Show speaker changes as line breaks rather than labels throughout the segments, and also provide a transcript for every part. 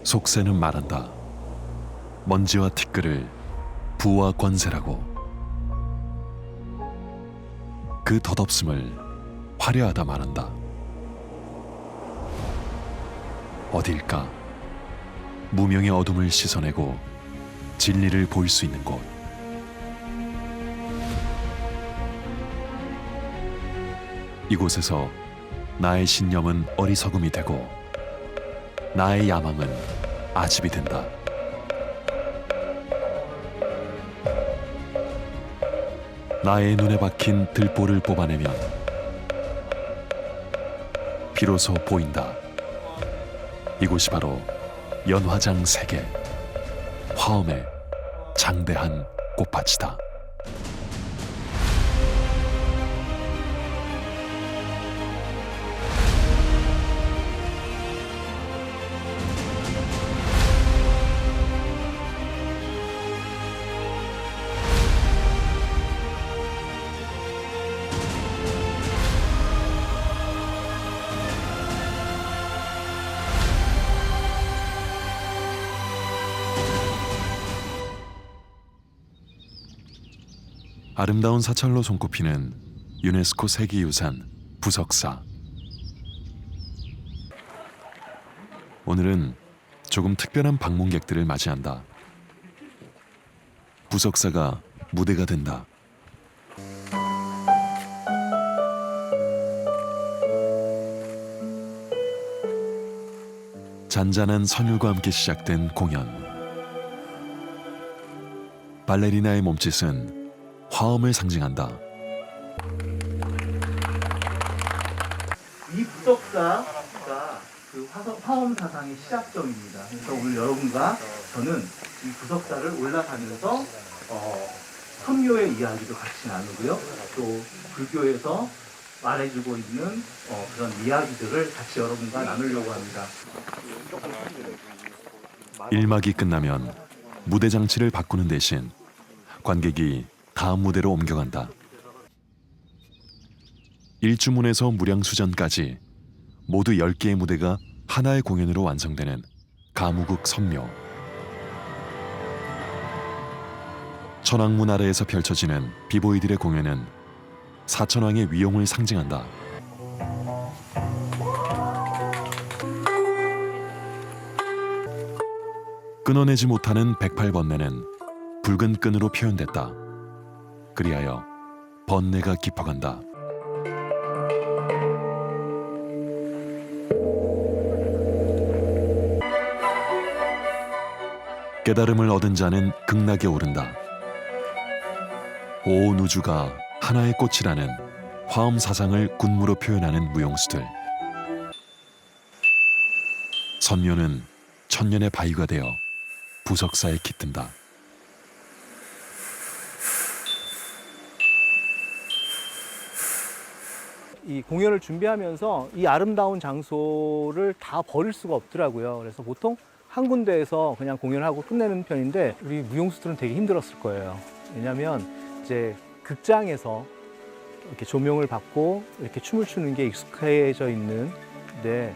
속세는 말한다. 먼지와 티끌을 부와 권세라고. 그 덧없음을 화려하다 말한다. 어딜까? 무명의 어둠을 씻어내고 진리를 보일 수 있는 곳. 이곳에서 나의 신념은 어리석음이 되고 나의 야망은 아집이 된다. 나의 눈에 박힌 들보를 뽑아내면 비로소 보인다. 이곳이 바로 연화장 세계, 화엄의 장대한 꽃밭이다. 아름다운 사찰로 손꼽히는 유네스코 세계유산 부석사. 오늘은 조금 특별한 방문객들을 맞이한다. 부석사가 무대가 된다. 잔잔한 선율과 함께 시작된 공연. 발레리나의 몸짓은 화엄을 상징한다.
이 부석사가 그 화엄 사상의 시작점입니다. 그래서 오늘 여러분과 저는 이 부석사를 올라가면서 선묘의 이야기도 같이 나누고요. 또 불교에서 말해주고 있는 그런 이야기들을 같이 여러분과 나누려고 합니다.
일막이 끝나면 무대 장치를 바꾸는 대신 관객이 다음 무대로 옮겨간다. 일주문에서 무량수전까지 모두 10개의 무대가 하나의 공연으로 완성되는 가무국 선묘. 천왕문 아래에서 펼쳐지는 비보이들의 공연은 사천왕의 위용을 상징한다. 끊어내지 못하는 108번뇌는 붉은 끈으로 표현됐다. 그리하여 번뇌가 깊어간다. 깨달음을 얻은 자는 극락에 오른다. 온 우주가 하나의 꽃이라는 화엄 사상을 군무로 표현하는 무용수들. 선묘는 천년의 바위가 되어 부석사에 깃든다.
이 공연을 준비하면서 이 아름다운 장소를 다 버릴 수가 없더라고요. 그래서 보통 한 군데에서 그냥 공연하고 끝내는 편인데 우리 무용수들은 되게 힘들었을 거예요. 왜냐하면 이제 극장에서 이렇게 조명을 받고 이렇게 춤을 추는 게 익숙해져 있는데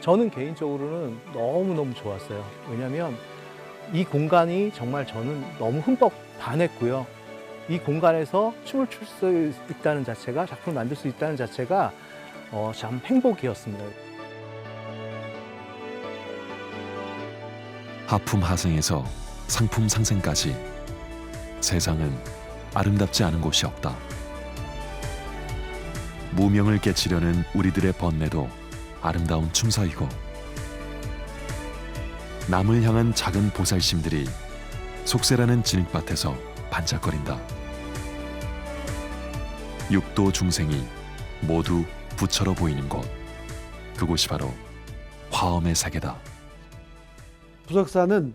저는 개인적으로는 너무너무 좋았어요. 왜냐하면 이 공간이 정말 저는 너무 흠뻑 반했고요. 이 공간에서 춤을 출 수 있다는 자체가, 작품을 만들 수 있다는 자체가 참 행복이었습니다.
하품 하생에서 상품 상생까지 세상은 아름답지 않은 곳이 없다. 무명을 깨치려는 우리들의 번뇌도 아름다운 춤사위고 남을 향한 작은 보살심들이 속세라는 진흙밭에서 반짝거린다. 육도 중생이 모두 부처로 보이는 곳, 그곳이 바로 화엄의 세계다.
부석사는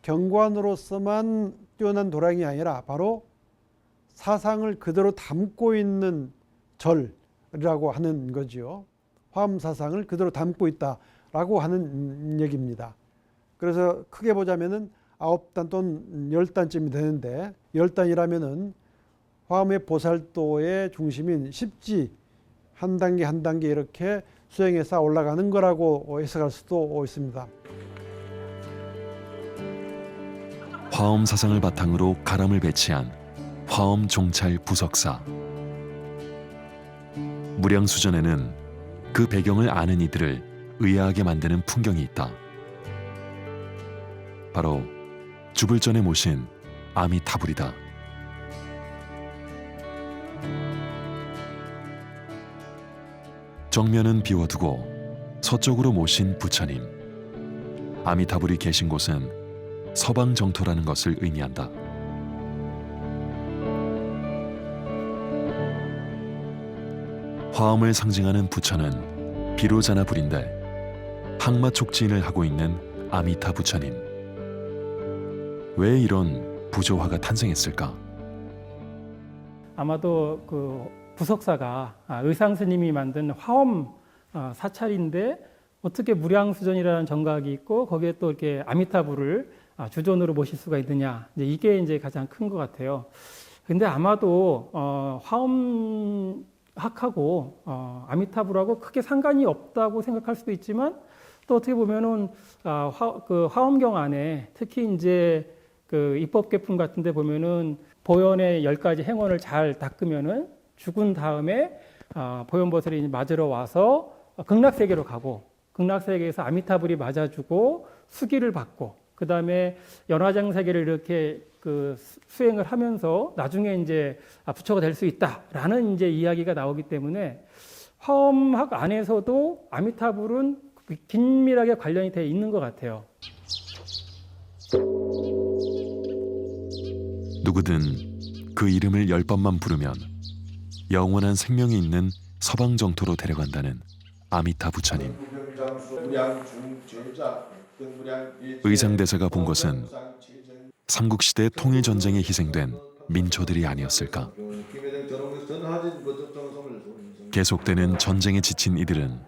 경관으로서만 뛰어난 도량이 아니라 바로 사상을 그대로 담고 있는 절이라고 하는 거지요. 화엄 사상을 그대로 담고 있다라고 하는 얘기입니다. 그래서 크게 보자면은 9단 또는 10단쯤이 되는데 10단이라면은 화엄의 보살도의 중심인 십지 한 단계 한 단계 이렇게 수행해 쌓아 올라가는 거라고 해석할 수도 있습니다.
화엄 사상을 바탕으로 가람을 배치한 화엄 종찰 부석사. 무량수전에는 그 배경을 아는 이들을 의아하게 만드는 풍경이 있다. 바로 주불전에 모신 아미타불이다. 정면은 비워두고 서쪽으로 모신 부처님. 아미타불이 계신 곳은 서방 정토라는 것을 의미한다. 화엄을 상징하는 부처는 비로자나불인데 항마 촉진을 하고 있는 아미타 부처님. 왜 이런 부조화가 탄생했을까?
아마도 그 부석사가 의상 스님이 만든 화엄 사찰인데 어떻게 무량수전이라는 정각이 있고 거기에 또 이렇게 아미타불을 주존으로 모실 수가 있느냐, 이게 가장 큰 것 같아요. 근데 아마도 화엄학하고 아미타불하고 크게 상관이 없다고 생각할 수도 있지만 또 어떻게 보면은 그 화엄경 안에 특히 이제 그 입법계품 같은데 보면은 보현의 10가지 행원을 잘 닦으면은 죽은 다음에 보현보살이 맞으러 와서 극락세계로 가고 극락세계에서 아미타불이 맞아주고 수기를 받고 그 다음에 연화장세계를 이렇게 그 수행을 하면서 나중에 이제 부처가 될 수 있다라는 이제 이야기가 나오기 때문에 화엄학 안에서도 아미타불은 긴밀하게 관련이 돼 있는 것 같아요.
누구든 그 이름을 10번만 부르면 영원한 생명이 있는 서방 정토로 데려간다는 아미타 부처님. 의상대사가 본 것은 삼국시대 통일전쟁에 희생된 민초들이 아니었을까. 계속되는 전쟁에 지친 이들은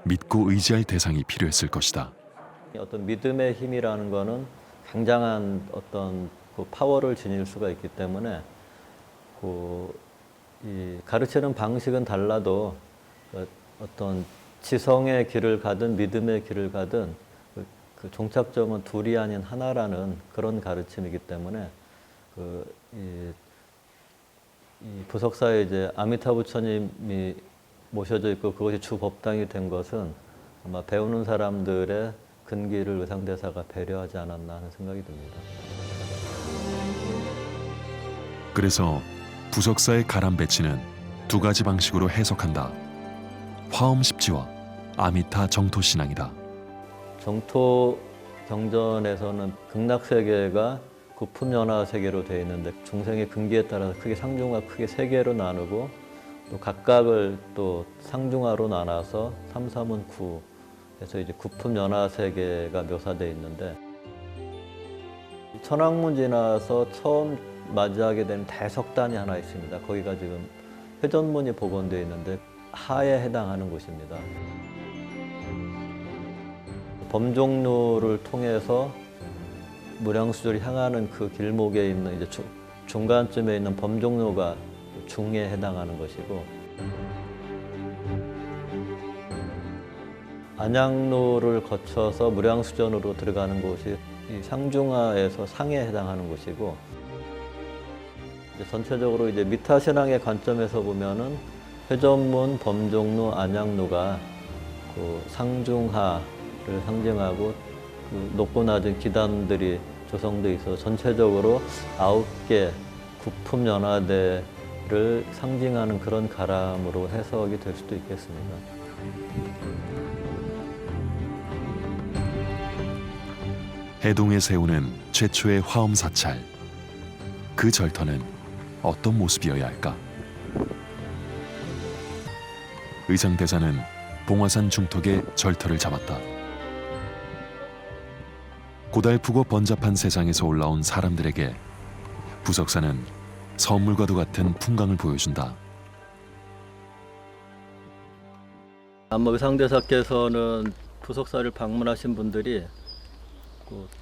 믿고 의지할 대상이 필요했을 것이다.
어떤 믿음의 힘이라는 거는 굉장한 어떤 그 파워를 지닐 수가 있기 때문에 이 가르치는 방식은 달라도 어떤 지성의 길을 가든 믿음의 길을 가든 그 종착점은 둘이 아닌 하나라는 그런 가르침이기 때문에 이 부석사에 이제 아미타 부처님이 모셔져 있고 그것이 주 법당이 된 것은 아마 배우는 사람들의 근기를 의상대사가 배려하지 않았나 하는 생각이 듭니다.
그래서 부석사의 가람 배치는 두 가지 방식으로 해석한다. 화엄 십지와 아미타 정토 신앙이다.
정토 경전에서는 극락세계가 구품연화 세계로 되어 있는데 중생의 근기에 따라서 크게 상중하 크게 세 개로 나누고 또 각각을 또 상중하로 나눠서 삼삼은 구 해서 이제 구품연화 세계가 묘사되어 있는데 천왕문 지나서 처음 맞이하게 되는 대석단이 하나 있습니다. 거기가 지금 회전문이 복원되어 있는데 하에 해당하는 곳입니다. 범종로를 통해서 무량수조를 향하는 그 길목에 있는 이제 중간쯤에 있는 범종로가 중에 해당하는 것이고 안양로를 거쳐서 무량수전으로 들어가는 곳이 이 상중하에서 상에 해당하는 곳이고 이제 전체적으로 이제 미타신앙의 관점에서 보면은 회전문, 범종로, 안양로가 그 상중하를 상징하고 그 높고 낮은 기단들이 조성돼 있어 전체적으로 9개 구품 연화대를 상징하는 그런 가람으로 해석이 될 수도 있겠습니다.
해동에 세우는 최초의 화엄 사찰. 그 절터는 어떤 모습이어야 할까? 의상대사는 봉화산 중턱에 절터를 잡았다. 고달프고 번잡한 세상에서 올라온 사람들에게 부석사는 선물과도 같은 풍광을 보여준다.
아마 의상대사께서는 부석사를 방문하신 분들이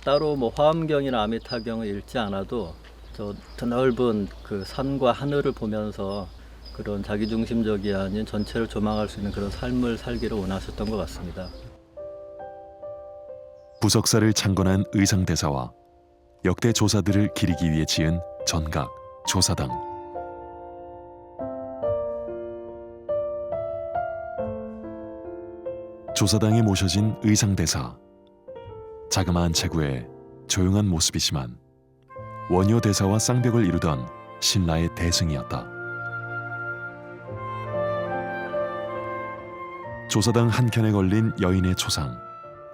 따로 뭐 화엄경이나 아미타경을 읽지 않아도 저 드넓은 그 산과 하늘을 보면서 그런 자기중심적이 아닌 전체를 조망할 수 있는 그런 삶을 살기를 원하셨던 것 같습니다.
부석사를 창건한 의상대사와 역대 조사들을 기리기 위해 지은 전각, 조사당. 조사당에 모셔진 의상대사. 자그마한 체구에 조용한 모습이지만 원효 대사와 쌍벽을 이루던 신라의 대승이었다. 조사당 한켠에 걸린 여인의 초상,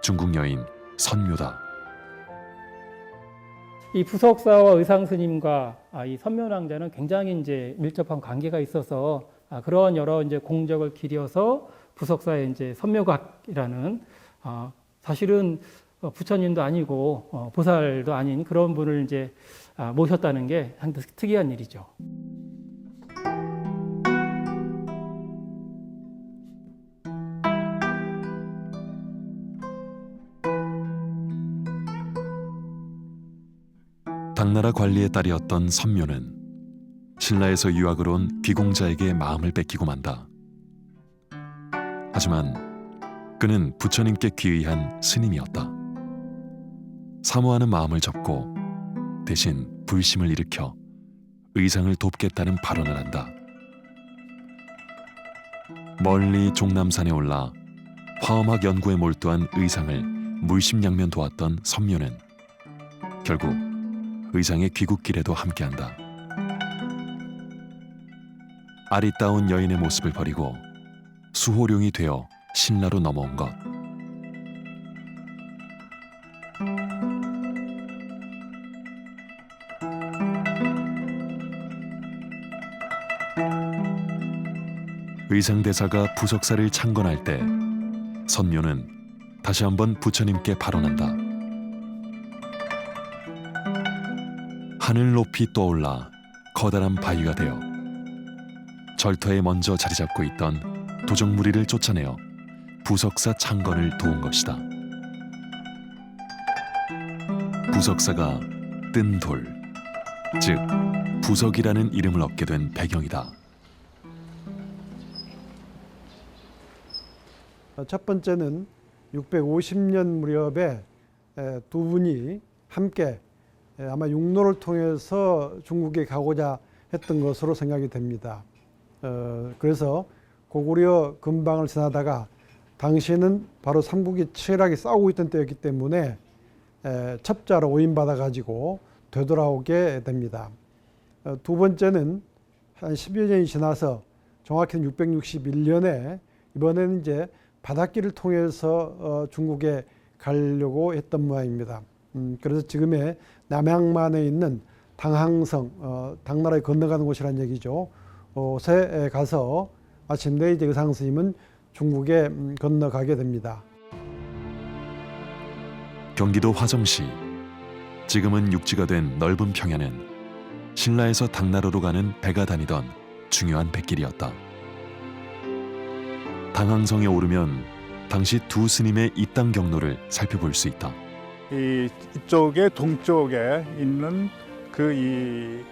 중국 여인 선묘다.
이 부석사와 의상 스님과 이 선묘왕자는 굉장히 이제 밀접한 관계가 있어서 그러한 여러 이제 공적을 기려서 부석사의 이제 선묘각이라는 사실은 부처님도 아니고 보살도 아닌 그런 분을 이제 모셨다는 게 상당히 특이한 일이죠.
당나라 관리의 딸이었던 선묘는 신라에서 유학을 온 비공자에게 마음을 뺏기고 만다. 하지만 그는 부처님께 귀의한 스님이었다. 사모하는 마음을 접고 대신 불심을 일으켜 의상을 돕겠다는 발언을 한다. 멀리 종남산에 올라 화엄학 연구에 몰두한 의상을 물심양면 도왔던 선묘는 결국 의상의 귀국길에도 함께한다. 아리따운 여인의 모습을 버리고 수호룡이 되어 신라로 넘어온 것. 의상대사가 부석사를 창건할 때 선묘는 다시 한번 부처님께 발언한다. 하늘 높이 떠올라 커다란 바위가 되어 절터에 먼저 자리 잡고 있던 도적무리를 쫓아내어 부석사 창건을 도운 것이다. 부석사가 뜬 돌, 즉 부석이라는 이름을 얻게 된 배경이다.
첫 번째는 650년 무렵에 두 분이 함께 아마 육로를 통해서 중국에 가고자 했던 것으로 생각이 됩니다. 그래서 고구려 근방을 지나다가 당시에는 바로 삼국이 치열하게 싸우고 있던 때였기 때문에 첩자로 오인받아 가지고 되돌아오게 됩니다. 두 번째는 한 10여 년이 지나서 정확히는 661년에 이번에는 이제 바닷길을 통해서 중국에 가려고 했던 모양입니다. 그래서 지금의 남양만에 있는 당항성, 당나라에 건너가는 곳이라는 얘기죠. 에 가서 마침내 이제 의상 스님은 중국에 건너가게 됩니다.
경기도 화정시, 지금은 육지가 된 넓은 평야는 신라에서 당나라로 가는 배가 다니던 중요한 뱃길이었다. 당항성에 오르면 당시 두 스님의 입당 경로를 살펴볼 수 있다.
이쪽에 동쪽에 있는 이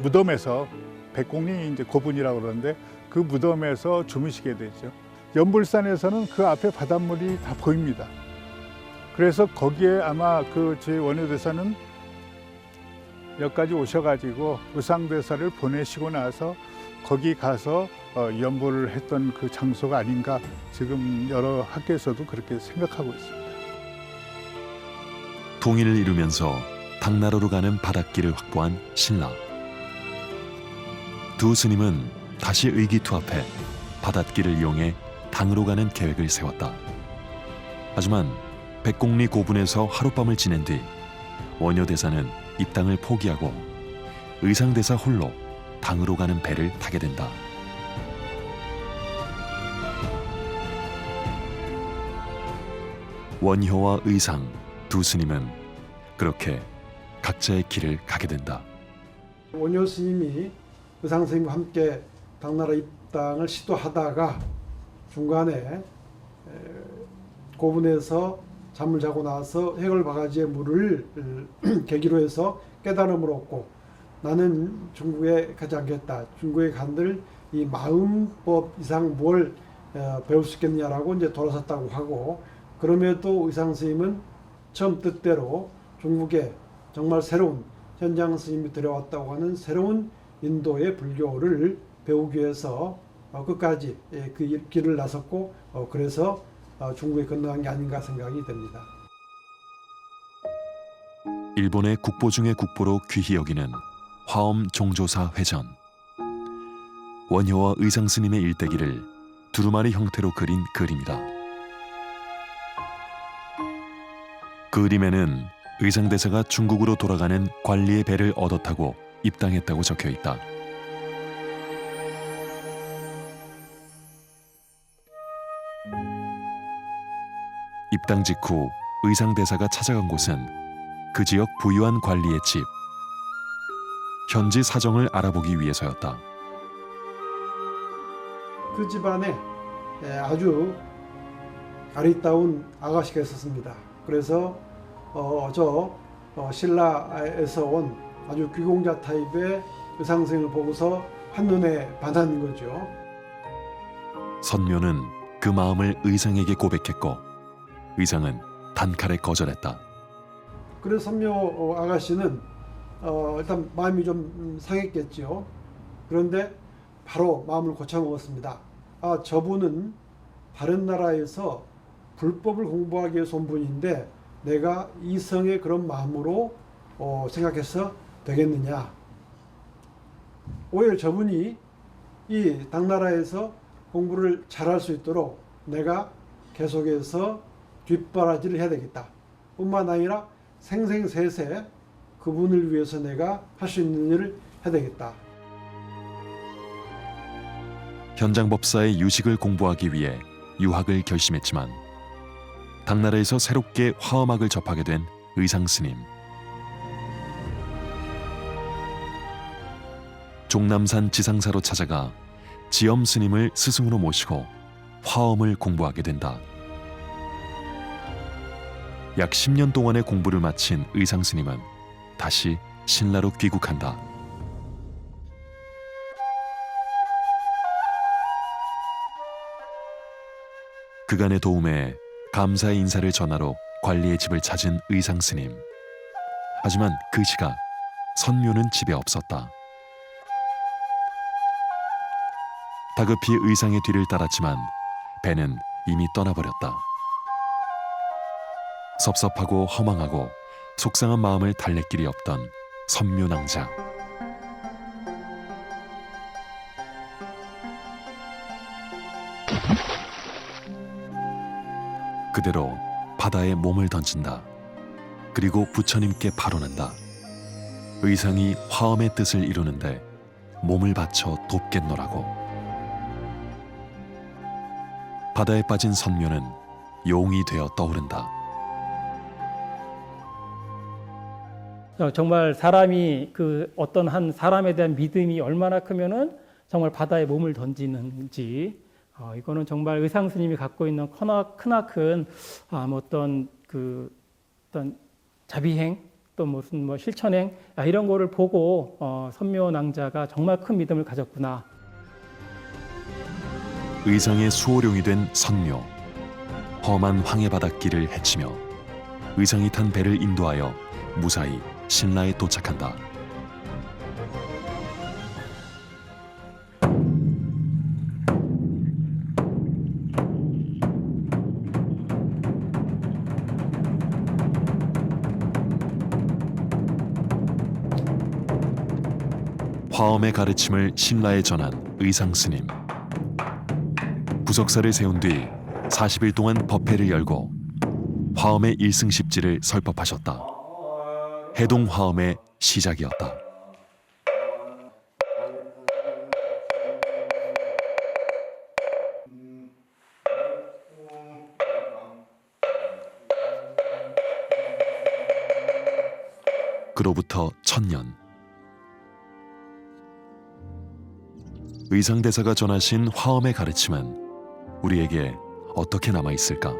무덤에서 백공리 이제 고분이라고 그러는데 그 무덤에서 주무시게 되죠. 연불산에서는 그 앞에 바닷물이 다 보입니다. 그래서 거기에 아마 제 원효대사는 여기까지 오셔가지고 의상대사를 보내시고 나서 거기 가서 연불을 했던 그 장소가 아닌가 지금 여러 학계에서도 그렇게 생각하고 있습니다.
통일을 이루면서 당나라로 가는 바닷길을 확보한 신라. 두 스님은 다시 의기투합해 바닷길을 이용해 당으로 가는 계획을 세웠다. 하지만 백공리 고분에서 하룻밤을 지낸 뒤 원효대사는 입당을 포기하고 의상대사 홀로 당으로 가는 배를 타게 된다. 원효와 의상 두 스님은 그렇게 각자의 길을 가게 된다.
원효 스님이 의상 스님과 함께 당나라 입당을 시도하다가 중간에 고분에서 잠을 자고 나서 해골바가지의 물을 계기로 해서 깨달음을 얻고 나는 중국에 가지 않겠다. 중국에 간들 이 마음법 이상 뭘 배울 수 있겠냐라고 이제 돌아섰다고 하고, 그럼에도 의상 스님은 처음 뜻대로 중국에 정말 새로운 현장 스님이 들여왔다고 하는 새로운 인도의 불교를 배우기 위해서 끝까지 그 길을 나섰고 그래서 중국에 건너간 게 아닌가 생각이 됩니다.
일본의 국보 중의 국보로 귀히 여기는 화엄 종조사 회전. 원효와 의상스님의 일대기를 두루마리 형태로 그린 그림이다. 그림에는 의상대사가 중국으로 돌아가는 관리의 배를 얻어 타고 입당했다고 적혀 있다. 입당 직후 의상대사가 찾아간 곳은 그 지역 부유한 관리의 집. 현지 사정을 알아보기 위해서였다.
그 집안에 아주 아리따운 아가씨가 있었습니다. 그래서 신라에서 온 아주 귀공자 타입의 의상생을 보고서 한눈에 반한 거죠.
선묘는 그 마음을 의상에게 고백했고 의상은 단칼에 거절했다.
그래서 선묘 아가씨는 일단 마음이 좀 상했겠죠. 그런데 바로 마음을 고쳐먹었습니다. 아, 저분은 다른 나라에서 불법을 공부하기 위해서 온 분인데 내가 이성의 그런 마음으로 생각해서 되겠느냐. 오히려 저분이 이 당나라에서 공부를 잘할 수 있도록 내가 계속해서 뒷바라지를 해야 되겠다. 뿐만 아니라 생생세세 그분을 위해서 내가 할 수 있는 일을 해야 되겠다.
현장법사의 유식을 공부하기 위해 유학을 결심했지만 당나라에서 새롭게 화엄학을 접하게 된 의상스님. 종남산 지상사로 찾아가 지엄스님을 스승으로 모시고 화엄을 공부하게 된다. 약 10년 동안의 공부를 마친 의상스님은 다시 신라로 귀국한다. 그간의 도움에 감사의 인사를 전하러 관리의 집을 찾은 의상스님. 하지만 그 시각 선묘는 집에 없었다. 다급히 의상의 뒤를 따랐지만 배는 이미 떠나버렸다. 섭섭하고 허망하고 속상한 마음을 달랠 길이 없던 선묘낭자. 그대로 바다에 몸을 던진다. 그리고 부처님께 발언한다. 의상이 화엄의 뜻을 이루는데 몸을 바쳐 돕겠노라고. 바다에 빠진 선묘는 용이 되어 떠오른다.
정말 사람이 그 어떤 한 사람에 대한 믿음이 얼마나 크면은 정말 바다에 몸을 던지는지, 이거는 정말 의상 스님이 갖고 있는 크나큰 어떤 자비행 또 무슨 실천행 이런 거를 보고 선묘 낭자가 정말 큰 믿음을 가졌구나.
의상의 수호룡이 된 선묘. 험한 황해 바닷길을 헤치며 의상이 탄 배를 인도하여 무사히 신라에 도착한다. 화엄의 가르침을 신라에 전한 의상스님. 부석사를 세운 뒤 40일 동안 법회를 열고 화엄의 일승십지를 설법하셨다. 해동 화엄의 시작이었다. 그로부터 1000년. 의상대사가 전하신 화엄의 가르침은 우리에게 어떻게 남아 있을까?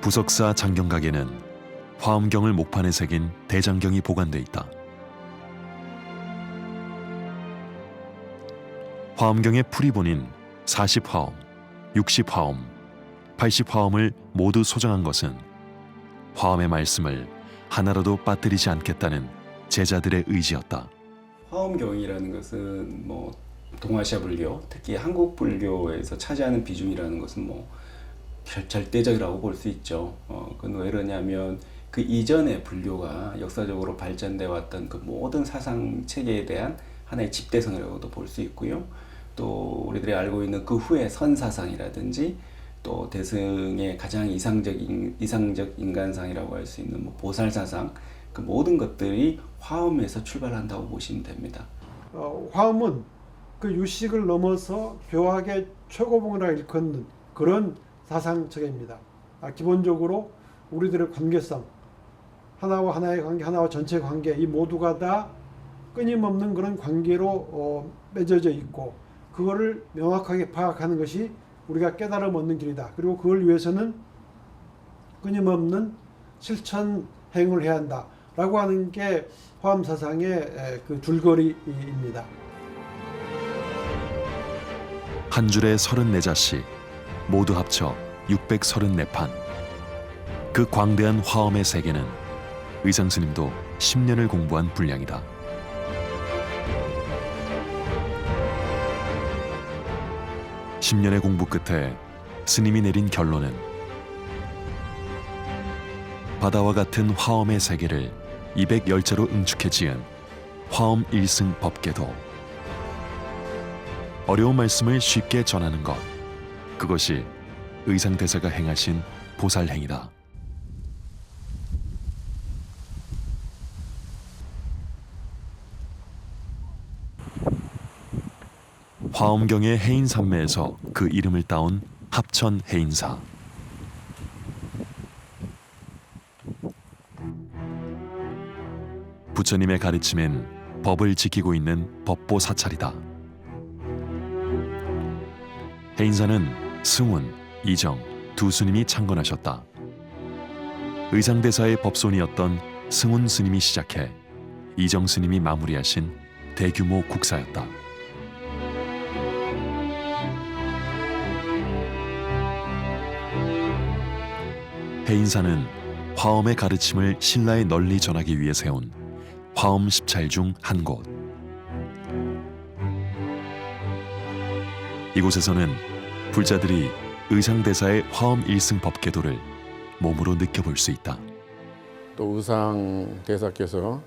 부석사 장경각에는 화엄경을 목판에 새긴 대장경이 보관돼 있다. 화엄경의 풀이본인 40화엄, 60화엄, 80화엄을 모두 소장한 것은 화엄의 말씀을 하나라도 빠뜨리지 않겠다는 제자들의 의지였다.
화엄경이라는 것은 뭐 동아시아 불교, 특히 한국 불교에서 차지하는 비중이라는 것은 뭐 절대적이라고 볼 수 있죠. 그건 왜 그러냐면 그 이전에 불교가 역사적으로 발전돼 왔던 그 모든 사상 체계에 대한 하나의 집대성이라고도 볼 수 있고요. 또 우리들이 알고 있는 그 후에 선사상이라든지 또 대승의 가장 이상적 인간상이라고 할 수 있는 뭐 보살사상, 그 모든 것들이 화엄에서 출발한다고 보시면 됩니다.
화엄은 그 유식을 넘어서 교학의 최고봉이라 일컫는 그런 사상 체계입니다. 기본적으로 우리들의 관계성, 하나와 하나의 관계, 하나와 전체 관계, 이 모두가 다 끊임없는 그런 관계로 맺어져 있고, 그거를 명확하게 파악하는 것이 우리가 깨달음 얻는 길이다. 그리고 그걸 위해서는 끊임없는 실천 행을 해야 한다. 라고 하는 게 화엄 사상의 그 줄거리입니다.
한 줄에 34자씩, 모두 합쳐 634판. 그 광대한 화엄의 세계는 의상스님도 10년을 공부한 분량이다. (10년의) 공부 끝에 스님이 내린 결론은 바다와 같은 화엄의 세계를 210자로 응축해 지은 화엄 일승 법계도. 어려운 말씀을 쉽게 전하는 것, 그것이 의상대사가 행하신 보살행이다. 화엄경의 해인산매에서 그 이름을 따온 합천 해인사. 부처님의 가르침엔 법을 지키고 있는 법보 사찰이다. 해인사는 승훈, 이정 두 스님이 창건하셨다. 의상대사의 법손이었던 승훈 스님이 시작해 이정 스님이 마무리하신 대규모 국사였다. 해인사는 화엄의 가르침을 신라에 널리 전하기 위해 세운 화엄 10찰 중 한 곳. 이곳에서는 불자들이 의상대사의 화엄 일승 법계도를 몸으로 느껴볼 수 있다.
또 의상대사께서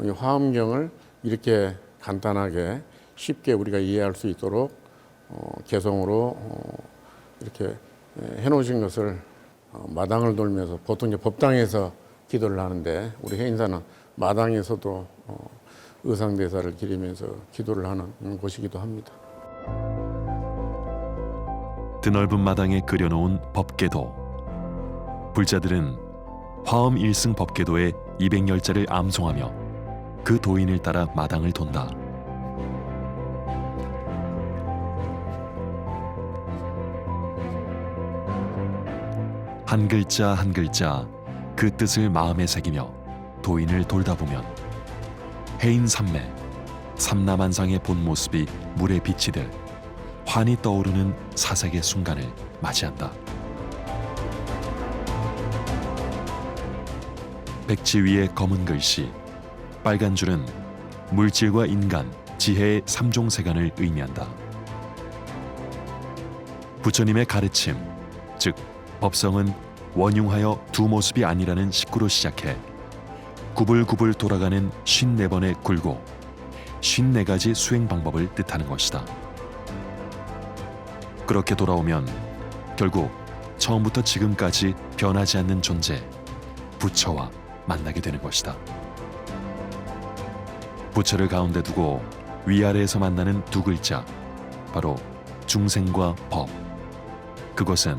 이 화엄경을 이렇게 간단하게 쉽게 우리가 이해할 수 있도록 개성으로 이렇게 해놓으신 것을 마당을 돌면서 보통 이제 법당에서 기도를 하는데, 우리 해인사는 마당에서도 의상대사를 기리면서 기도를 하는 곳이기도 합니다.
드넓은 마당에 그려놓은 법계도. 불자들은 화엄 일승 법계도의 210자를 암송하며 그 도인을 따라 마당을 돈다. 한 글자 한 글자 그 뜻을 마음에 새기며 도인을 돌다 보면 해인산매, 삼라만상의 본 모습이 물에 비치듯 환히 떠오르는 사색의 순간을 맞이한다. 백지 위에 검은 글씨, 빨간 줄은 물질과 인간, 지혜의 삼종세간을 의미한다. 부처님의 가르침, 즉 법성은 원융하여 두 모습이 아니라는 식구로 시작해 구불구불 돌아가는 54번의 굴곡, 54가지 수행 방법을 뜻하는 것이다. 그렇게 돌아오면 결국 처음부터 지금까지 변하지 않는 존재, 부처와 만나게 되는 것이다. 부처를 가운데 두고 위아래에서 만나는 두 글자, 바로 중생과 법. 그것은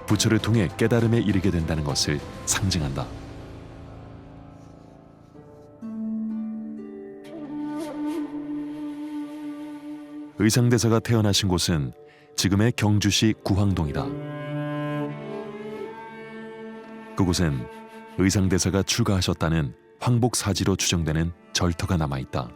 부처를 통해 깨달음에 이르게 된다는 것을 상징한다. 의상대사가 태어나신 곳은 지금의 경주시 구황동이다. 그곳엔 의상대사가 출가하셨다는 황복사지로 추정되는 절터가 남아있다.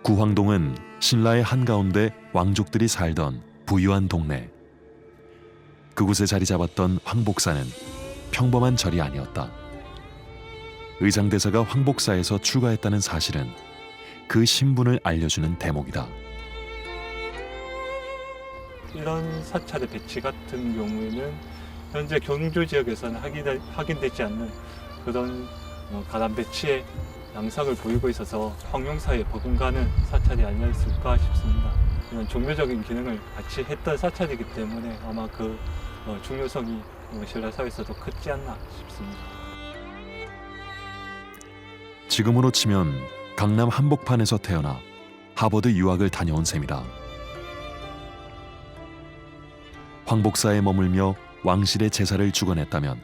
구황동은 신라의 한가운데 왕족들이 살던 부유한 동네. 그곳에 자리 잡았던 황복사는 평범한 절이 아니었다. 의장대사가 황복사에서 출가했다는 사실은 그 신분을 알려주는 대목이다.
이런 사찰의 배치 같은 경우에는 현재 경주 지역에서는 확인되지 않는 그런 가람 배치의 양상을 보이고 있어서 황룡사에 버금가는 사찰이 아니라 있을까 싶습니다. 이런 종교적인 기능을 같이 했던 사찰이기 때문에 아마 그 중요성이 신라 사회에서도 크지 않나 싶습니다.
지금으로 치면 강남 한복판에서 태어나 하버드 유학을 다녀온 셈이다. 황복사에 머물며 왕실의 제사를 주관했다면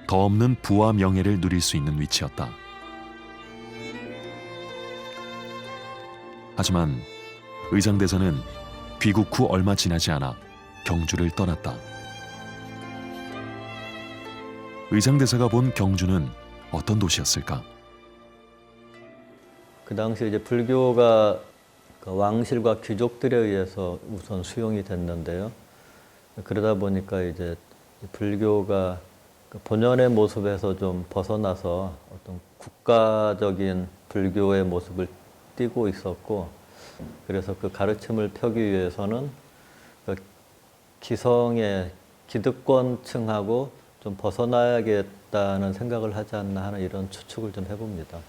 더 없는 부와 명예를 누릴 수 있는 위치였다. 하지만 의장대사는 귀국 후 얼마 지나지 않아 경주를 떠났다. 의장대사가 본 경주는 어떤 도시였을까?
그 당시 이제 불교가 그 왕실과 귀족들에 의해서 우선 수용이 됐는데요. 그러다 보니까 이제 불교가 그 본연의 모습에서 좀 벗어나서 어떤 국가적인 불교의 모습을 띠고 있었고, 그래서 그 가르침을 펴기 위해서는 그 기성의 기득권층하고 좀 벗어나야겠다는 생각을 하지 않나 하는 이런 추측을 좀 해봅니다.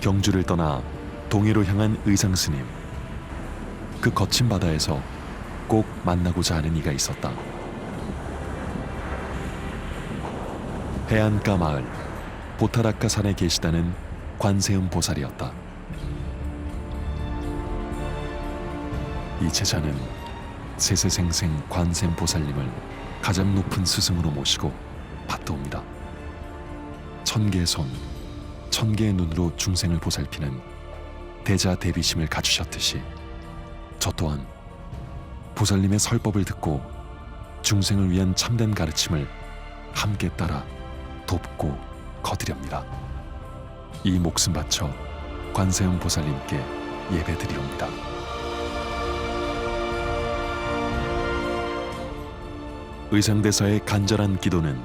경주를 떠나 동해로 향한 의상스님. 그 거친 바다에서 꼭 만나고자 하는 이가 있었다. 해안가 마을 보타라카 산에 계시다는 관세음 보살이었다. 이 제자는 세세생생 관세음 보살님을 가장 높은 스승으로 모시고 받도옵니다. 천개의 손, 천개의 눈으로 중생을 보살피는 대자 대비심을 갖추셨듯이 저 또한 보살님의 설법을 듣고 중생을 위한 참된 가르침을 함께 따라 돕고 거두렵니다. 이 목숨 바쳐 관세음 보살님께 예배드리옵니다. 의상대사의 간절한 기도는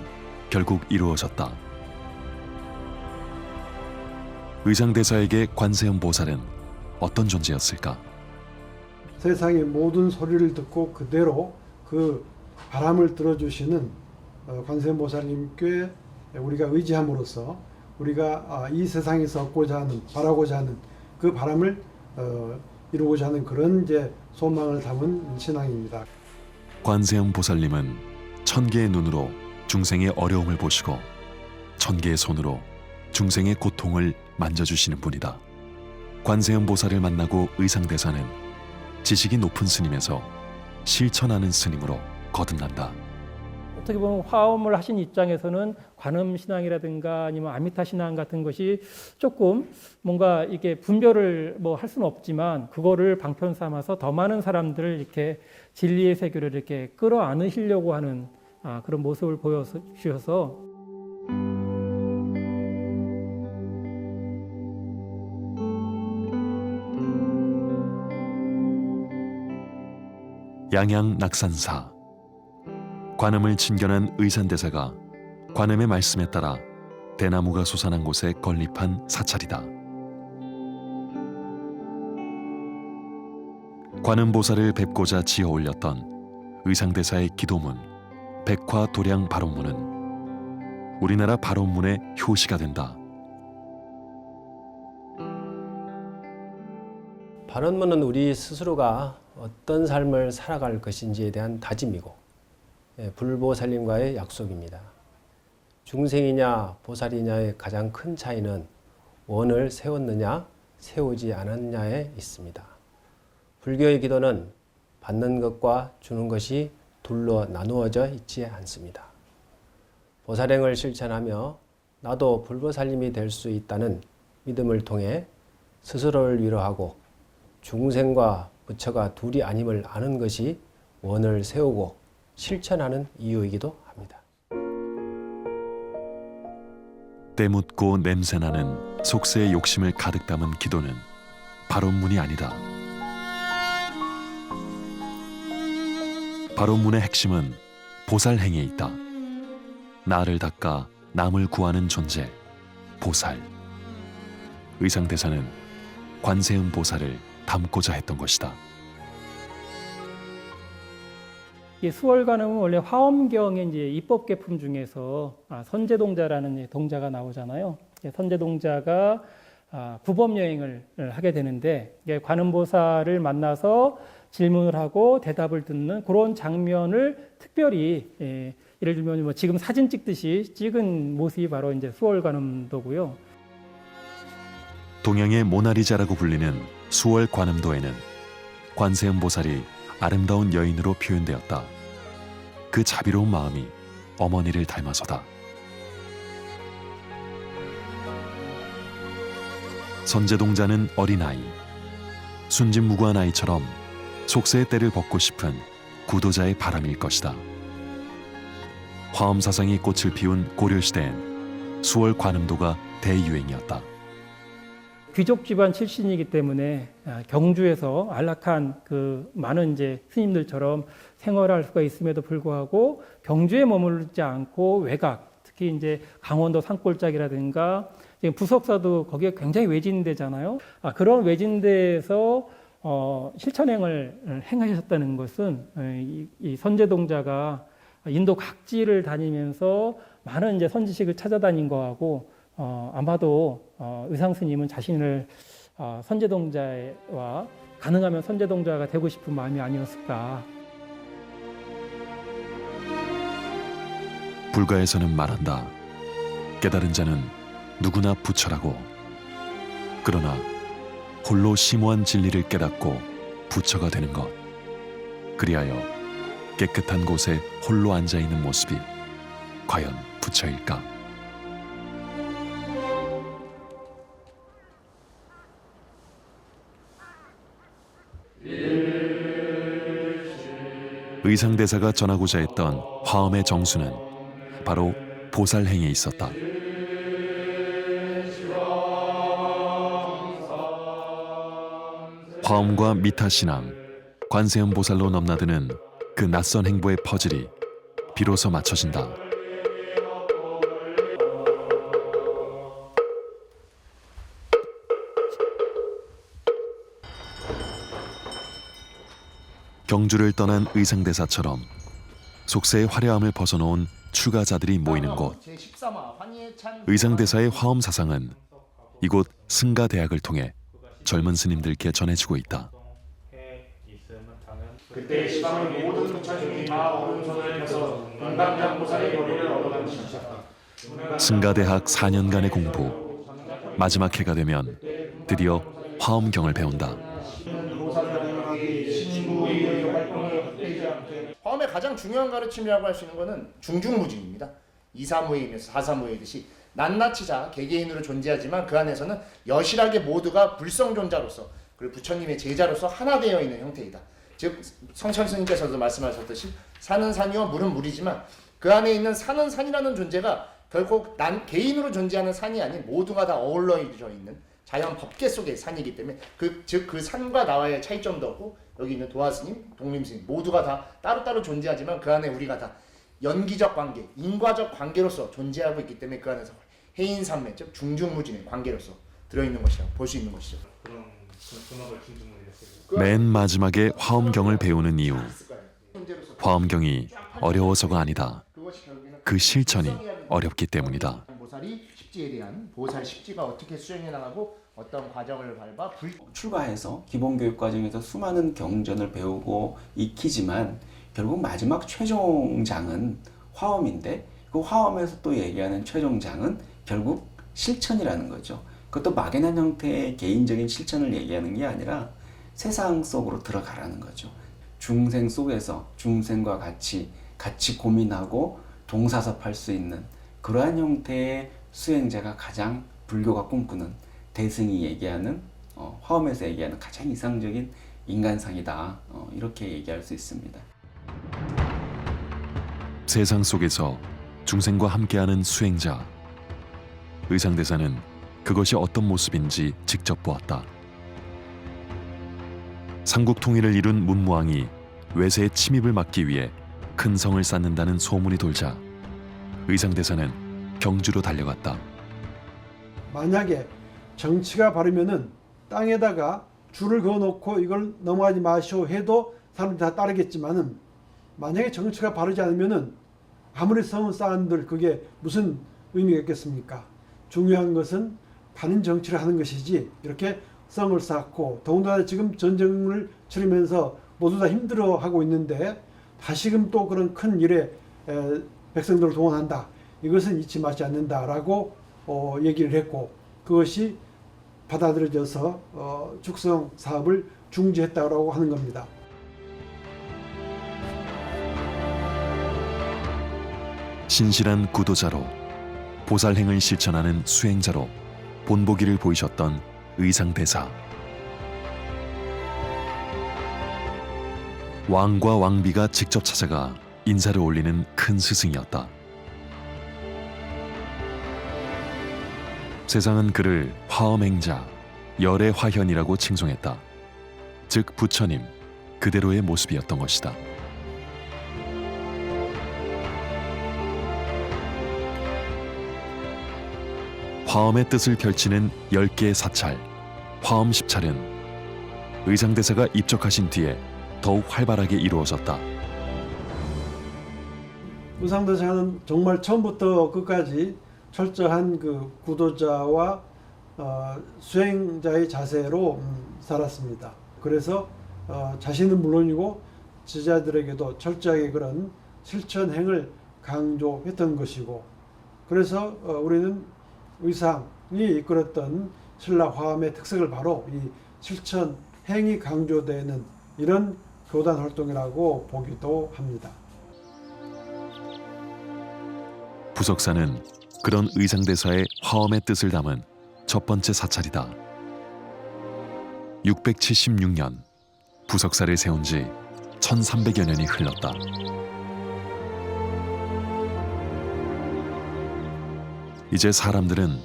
결국 이루어졌다. 의상대사에게 관세음 보살은 어떤 존재였을까?
세상의 모든 소리를 듣고 그대로 그 바람을 들어주시는 관세음 보살님께 우리가 의지함으로써 우리가 이 세상에서 얻고자 하는, 바라고자 하는 그 바람을 이루고자 하는 그런 이제 소망을 담은 신앙입니다.
관세음 보살님은 천개의 눈으로 중생의 어려움을 보시고 천개의 손으로 중생의 고통을 만져주시는 분이다. 관세음 보살을 만나고 의상대사는 지식이 높은 스님에서 실천하는 스님으로 거듭난다.
어떻게 보면 화엄을 하신 입장에서는 관음 신앙이라든가 아니면 아미타 신앙 같은 것이 조금 뭔가 이게 분별을 뭐 할 수는 없지만 그거를 방편 삼아서 더 많은 사람들을 이렇게 진리의 세계를 이렇게 끌어안으시려고 하는 그런 모습을 보여주셔서
양양 낙산사. 관음을 친견한 의산대사가 관음의 말씀에 따라 대나무가 솟아난 곳에 건립한 사찰이다. 관음보살을 뵙고자 지어 올렸던 의상대사의 기도문 백화도량 발원문은 우리나라 발원문의 효시가 된다.
발원문은 우리 스스로가 어떤 삶을 살아갈 것인지에 대한 다짐이고 불보살님과의 약속입니다. 중생이냐 보살이냐의 가장 큰 차이는 원을 세웠느냐 세우지 않았느냐에 있습니다. 불교의 기도는 받는 것과 주는 것이 둘로 나누어져 있지 않습니다. 보살행을 실천하며 나도 불보살님이 될 수 있다는 믿음을 통해 스스로를 위로하고 중생과 부처가 둘이 아님을 아는 것이 원을 세우고 실천하는 이유이기도 합니다.
때묻고 냄새나는 속세의 욕심을 가득 담은 기도는 발언문이 아니다. 발언문의 핵심은 보살행에 있다. 나를 닦아 남을 구하는 존재, 보살. 의상대사는 관세음 보살을 담고자 했던 것이다.
이 수월관음은 원래 화엄경의 이제 입법 계품 중에서 선제동자라는 동자가 나오잖아요. 선제동자가 구법 여행을 하게 되는데 관음보살을 만나서 질문을 하고 대답을 듣는 그런 장면을 특별히 예를 들면 뭐 지금 사진 찍듯이 찍은 모습이 바로 이제 수월관음도고요.
동양의 모나리자라고 불리는 수월 관음도에는 관세음 보살이 아름다운 여인으로 표현되었다. 그 자비로운 마음이 어머니를 닮아서다. 선제동자는 어린아이, 순진무구한 아이처럼 속세의 때를 벗고 싶은 구도자의 바람일 것이다. 화엄사상이 꽃을 피운 고려시대엔 수월 관음도가 대유행이었다.
귀족 집안 출신이기 때문에 경주에서 안락한 그 많은 이제 스님들처럼 생활할 수가 있음에도 불구하고 경주에 머물지 않고 외곽, 특히 이제 강원도 산골짜기라든가 부석사도 거기에 굉장히 외진되잖아요. 그런 외진데에서 실천행을 행하셨다는 것은 이 선제동자가 인도 각지를 다니면서 많은 이제 선지식을 찾아다닌 거하고 아마도 의상 스님은 자신을 선제동자와 가능하면 선제동자가 되고 싶은 마음이 아니었을까.
불가에서는 말한다. 깨달은 자는 누구나 부처라고. 그러나 홀로 심오한 진리를 깨닫고 부처가 되는 것. 그리하여 깨끗한 곳에 홀로 앉아있는 모습이 과연 부처일까? 의상대사가 전하고자 했던 화엄의 정수는 바로 보살행에 있었다. 화엄과 미타신앙, 관세음 보살로 넘나드는 그 낯선 행보의 퍼즐이 비로소 맞춰진다. 경주를 떠난 의상대사처럼 속세의 화려함을 벗어놓은 출가자들이 모이는 곳. 의상대사의 화엄 사상은 이곳 승가대학을 통해 젊은 스님들께 전해지고 있다.
그때 시방의 모든 부처님이 다 오른손을 펴서 금강장보살의 요리를 얻어간 것이다.
승가대학 4년간의 공부. 마지막 해가 되면 드디어 화엄경을 배운다.
화엄의 가장 중요한 가르침이라고 할 수 있는 것은 중중무진입니다. 이사무예이면서 사사무예이듯이 낱낱이자 개개인으로 존재하지만 그 안에서는 여실하게 모두가 불성존자로서 그리고 부처님의 제자로서 하나 되어 있는 형태이다. 즉 성천 스님께서도 말씀하셨듯이 산은 산이요 물은 물이지만 그 안에 있는 산은 산이라는 존재가 결국 개인으로 존재하는 산이 아닌 모두가 다 어우러져 있는 자연 법계 속의 산이기 때문에 즉 그 산과 나와의 차이점도 없고 여기 있는 도화스님, 독림스님 모두가 다 따로따로 존재하지만 그 안에 우리가 다 연기적 관계, 인과적 관계로서 존재하고 있기 때문에 그 안에서 해인산매, 즉 중중무진의 관계로서 들어있는 것이라고 볼 수 있는 것이죠.
맨 마지막에 화엄경을 배우는 이유. 화엄경이 어려워서가 아니다. 그 실천이 어렵기 때문이다.
보살이 십지에 대한 보살 십지가 어떻게 수행해 나가고 어떤 과정을 밟아
출가해서 기본 교육 과정에서 수많은 경전을 배우고 익히지만 결국 마지막 최종장은 화엄인데 그 화엄에서 또 얘기하는 최종장은 결국 실천이라는 거죠. 그것도 막연한 형태의 개인적인 실천을 얘기하는 게 아니라 세상 속으로 들어가라는 거죠. 중생 속에서 중생과 같이 고민하고 동사섭할 수 있는 그러한 형태의 수행자가 가장 불교가 꿈꾸는 대승이 얘기하는 화엄에서 얘기하는 가장 이상적인 인간상이다. 이렇게 얘기할 수 있습니다.
세상 속에서 중생과 함께하는 수행자. 의상대사는 그것이 어떤 모습인지 직접 보았다. 삼국 통일을 이룬 문무왕이 외세의 침입을 막기 위해 큰 성을 쌓는다는 소문이 돌자 의상대사는 경주로 달려갔다.
만약에 정치가 바르면은 땅에다가 줄을 그어놓고 이걸 넘어가지 마시오 해도 사람들이 다 따르겠지만은 만약에 정치가 바르지 않으면은 아무리 성을 쌓은들 그게 무슨 의미가 있겠습니까? 중요한 것은 바른 정치를 하는 것이지 이렇게 성을 쌓고 더군다나 지금 전쟁을 치르면서 모두 다 힘들어하고 있는데 다시금 또 그런 큰 일에 백성들을 동원한다. 이것은 잊지 마지 않는다라고 얘기를 했고 그것이 받아들여져서 축성 사업을 중지했다고 하는 겁니다.
신실한 구도자로 보살행을 실천하는 수행자로 본보기를 보이셨던 의상대사. 왕과 왕비가 직접 찾아가 인사를 올리는 큰 스승이었다. 세상은 그를 화엄행자, 열의 화현이라고 칭송했다. 즉 부처님 그대로의 모습이었던 것이다. 화엄의 뜻을 펼치는 10개의 사찰, 화엄 10찰은 의상대사가 입적하신 뒤에 더욱 활발하게 이루어졌다.
의상대사는 정말 처음부터 끝까지 철저한 그 구도자와 수행자의 자세로 살았습니다. 그래서 자신은 물론이고 제자들에게도 철저하게 그런 실천행을 강조했던 것이고 그래서 우리는 의상이 이끌었던 신라 화엄의 특색을 바로 이 실천행이 강조되는 이런 교단 활동이라고 보기도 합니다.
부석사는 그런 의상대사의 화엄의 뜻을 담은 첫 번째 사찰이다. 676년 부석사를 세운 지 1300여 년이 흘렀다. 이제 사람들은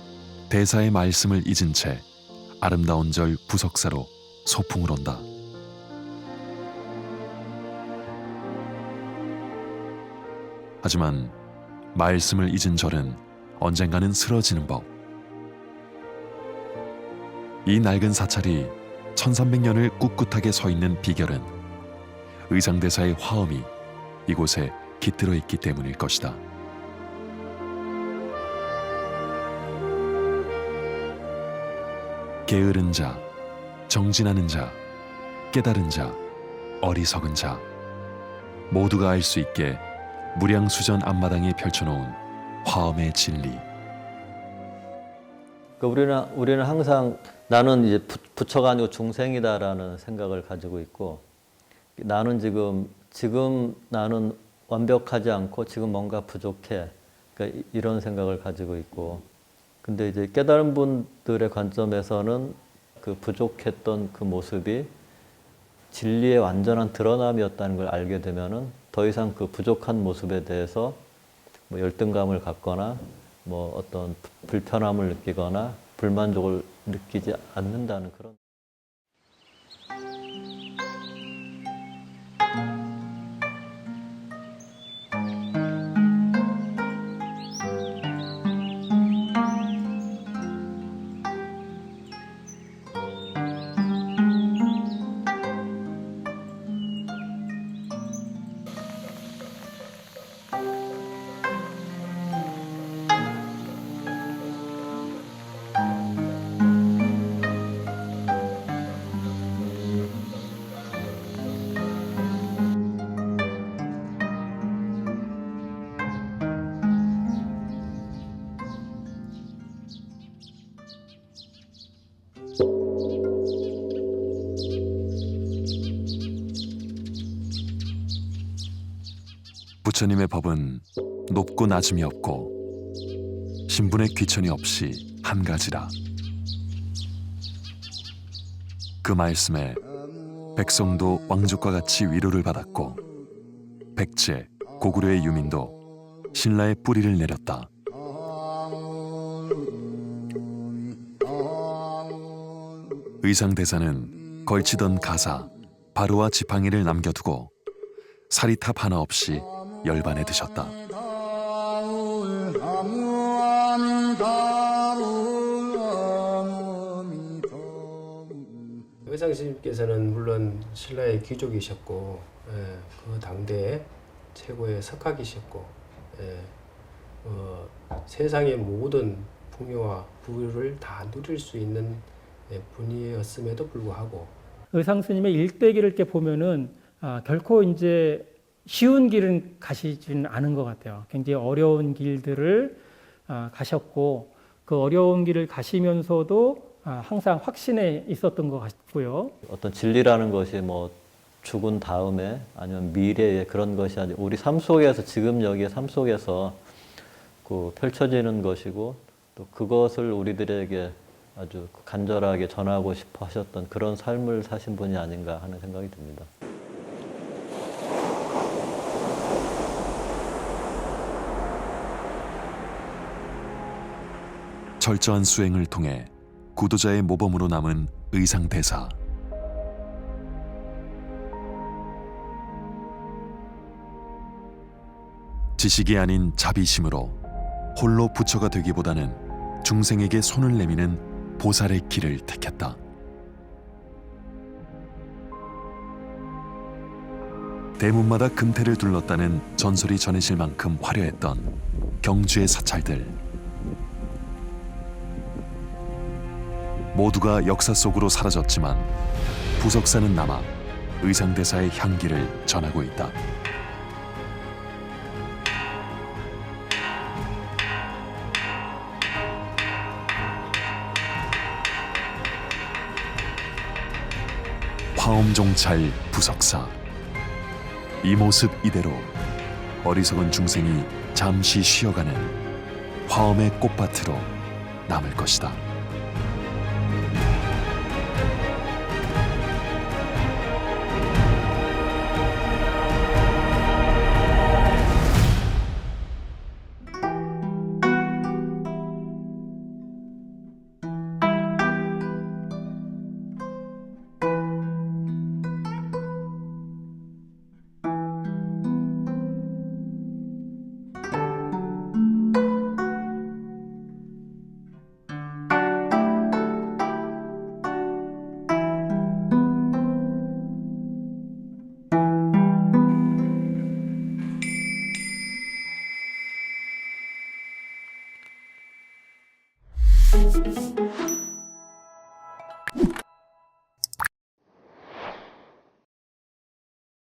대사의 말씀을 잊은 채 아름다운 절 부석사로 소풍을 온다. 하지만 말씀을 잊은 절은 언젠가는 쓰러지는 법. 이 낡은 사찰이 1300년을 꿋꿋하게 서 있는 비결은 의상대사의 화엄이 이곳에 깃들어 있기 때문일 것이다. 게으른 자, 정진하는 자, 깨달은 자, 어리석은 자 모두가 알 수 있게 무량수전 앞마당에 펼쳐놓은 화엄의 진리.
우리는 항상 나는 이제 부처가 아니고 중생이다라는 생각을 가지고 있고 나는 지금 나는 완벽하지 않고 지금 뭔가 부족해. 그러니까 이런 생각을 가지고 있고 근데 이제 깨달은 분들의 관점에서는 그 부족했던 그 모습이 진리의 완전한 드러남이었다는 걸 알게 되면은 더 이상 그 부족한 모습에 대해서 뭐 열등감을 갖거나 뭐 어떤 불편함을 느끼거나 불만족을 느끼지 않는다는 그런.
부처님의 법은 높고 낮음이 없고 신분의 귀천이 없이 한 가지라. 그 말씀에 백성도 왕족과 같이 위로를 받았고 백제, 고구려의 유민도 신라의 뿌리를 내렸다. 의상대사는 걸치던 가사 바로와 지팡이를 남겨두고 사리탑 하나 없이 열반에 드셨다.
의상 스님께서는 물론 신라의 귀족이셨고 그 당대의 최고의 석학이셨고 세상의 모든 풍요와 부를 다 누릴 수 있는 분이었음에도 불구하고
의상 스님의 일대기를 이렇게 보면은 결코 이제 쉬운 길은 가시지는 않은 것 같아요. 굉장히 어려운 길들을 가셨고 그 어려운 길을 가시면서도 항상 확신에 있었던 것 같고요.
어떤 진리라는 것이 뭐 죽은 다음에 아니면 미래에 그런 것이 아니라 우리 삶 속에서 지금 여기의 삶 속에서 그 펼쳐지는 것이고 또 그것을 우리들에게 아주 간절하게 전하고 싶어 하셨던 그런 삶을 사신 분이 아닌가 하는 생각이 듭니다.
철저한 수행을 통해 구도자의 모범으로 남은 의상대사. 지식이 아닌 자비심으로 홀로 부처가 되기보다는 중생에게 손을 내미는 보살의 길을 택했다. 대문마다 금태를 둘렀다는 전설이 전해질 만큼 화려했던 경주의 사찰들. 모두가 역사 속으로 사라졌지만 부석사는 남아 의상대사의 향기를 전하고 있다. 화엄종찰 부석사. 이 모습 이대로 어리석은 중생이 잠시 쉬어가는 화엄의 꽃밭으로 남을 것이다.